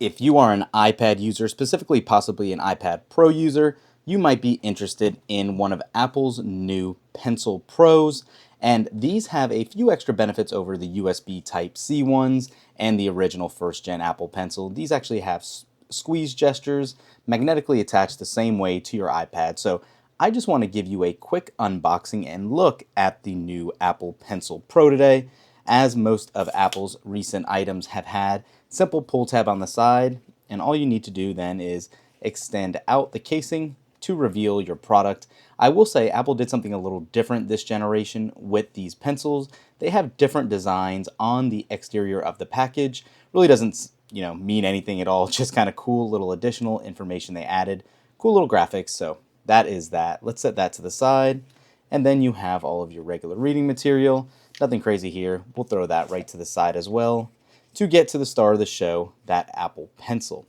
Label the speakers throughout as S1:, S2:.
S1: If you are an iPad user, specifically possibly an iPad Pro user, you might be interested in one of Apple's new Pencil Pros. And these have a few extra benefits over the USB Type-C ones and the original first-gen Apple Pencil. These actually have squeeze gestures magnetically attached the same way to your iPad. So I just want to give you a quick unboxing and look at the new Apple Pencil Pro today. As most of Apple's recent items have had, simple pull tab on the side, and all you need to do then is extend out the casing to reveal your product. I will say Apple did something a little different this generation with these pencils. They have different designs on the exterior of the package. Really doesn't, mean anything at all. Just kind of cool little additional information they added. Cool little graphics. So that is that. Let's set that to the side. And then you have all of your regular reading material. Nothing crazy here. We'll throw that right to the side as well to get to the star of the show, that Apple Pencil.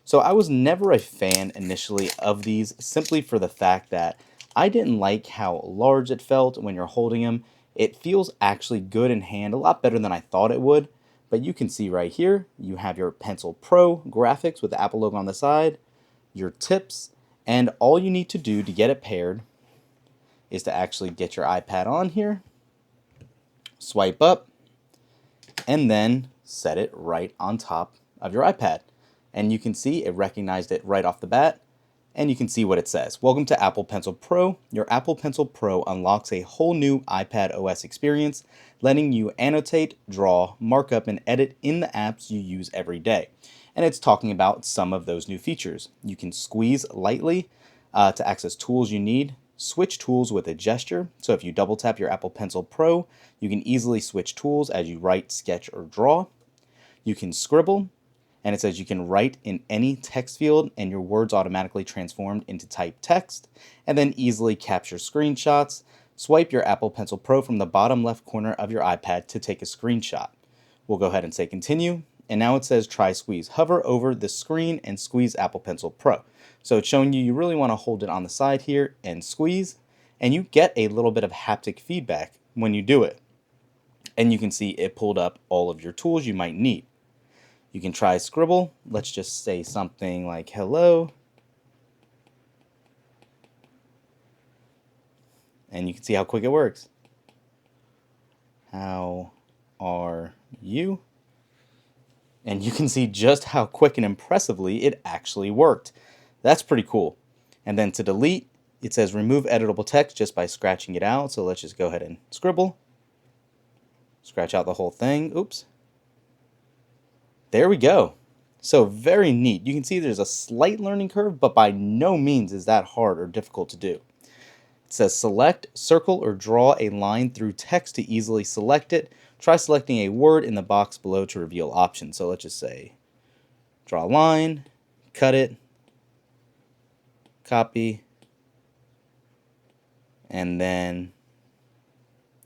S1: So I was never a fan initially of these simply for the fact that I didn't like how large it felt when you're holding them. It feels actually good in hand, a lot better than I thought it would. But you can see right here, you have your Pencil Pro graphics with the Apple logo on the side, your tips, and all you need to do to get it paired is to actually get your iPad on here, swipe up, and then set it right on top of your iPad. And you can see it recognized it right off the bat, and you can see what it says. Welcome to Apple Pencil Pro. Your Apple Pencil Pro unlocks a whole new iPad OS experience, letting you annotate, draw, mark up, and edit in the apps you use every day. And it's talking about some of those new features. You can squeeze lightly to access tools you need, switch tools with a gesture. So if you double tap your Apple Pencil Pro, you can easily switch tools as you write, sketch, or draw. You can scribble, and it says you can write in any text field and your words automatically transformed into typed text, and then easily capture screenshots. Swipe your Apple Pencil Pro from the bottom left corner of your iPad to take a screenshot. We'll go ahead and say continue, and now it says try squeeze. Hover over the screen and squeeze Apple Pencil Pro. So it's showing you really want to hold it on the side here and squeeze, and you get a little bit of haptic feedback when you do it. And you can see it pulled up all of your tools you might need. You can try scribble. Let's just say something like hello. And you can see how quick it works. How are you? And you can see just how quick and impressively it actually worked. That's pretty cool. And then to delete, it says remove editable text just by scratching it out. So let's just go ahead and scribble. Scratch out the whole thing. Oops. There we go. So very neat. You can see there's a slight learning curve, but by no means is that hard or difficult to do. It says select, circle, or draw a line through text to easily select it. Try selecting a word in the box below to reveal options. So let's just say draw a line, cut it, copy, and then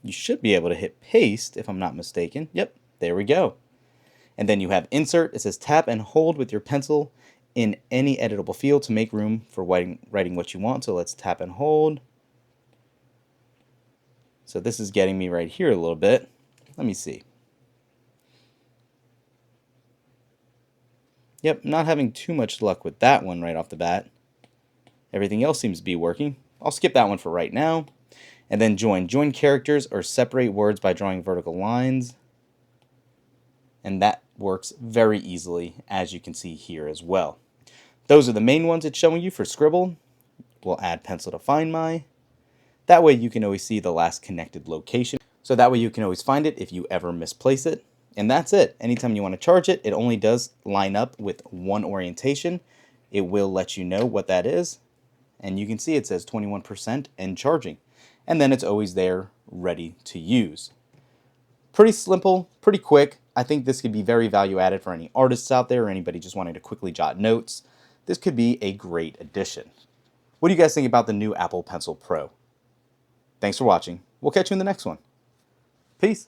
S1: you should be able to hit paste if I'm not mistaken. Yep, there we go. And then you have insert. It says tap and hold with your pencil in any editable field to make room for writing what you want. So let's tap and hold. So this is getting me right here a little bit. Let me see. Yep, not having too much luck with that one right off the bat. Everything else seems to be working. I'll skip that one for right now. And then join. Join characters or separate words by drawing vertical lines. And that works very easily, as you can see here as well. Those are the main ones it's showing you for Scribble. We'll add pencil to Find My. That way you can always see the last connected location. So that way you can always find it if you ever misplace it. And that's it. Anytime you want to charge it, it only does line up with one orientation. It will let you know what that is. And you can see it says 21% and charging. And then it's always there ready to use. Pretty simple, pretty quick. I think this could be very value added for any artists out there or anybody just wanting to quickly jot notes. This could be a great addition. What do you guys think about the new Apple Pencil Pro? Thanks for watching. We'll catch you in the next one. Peace.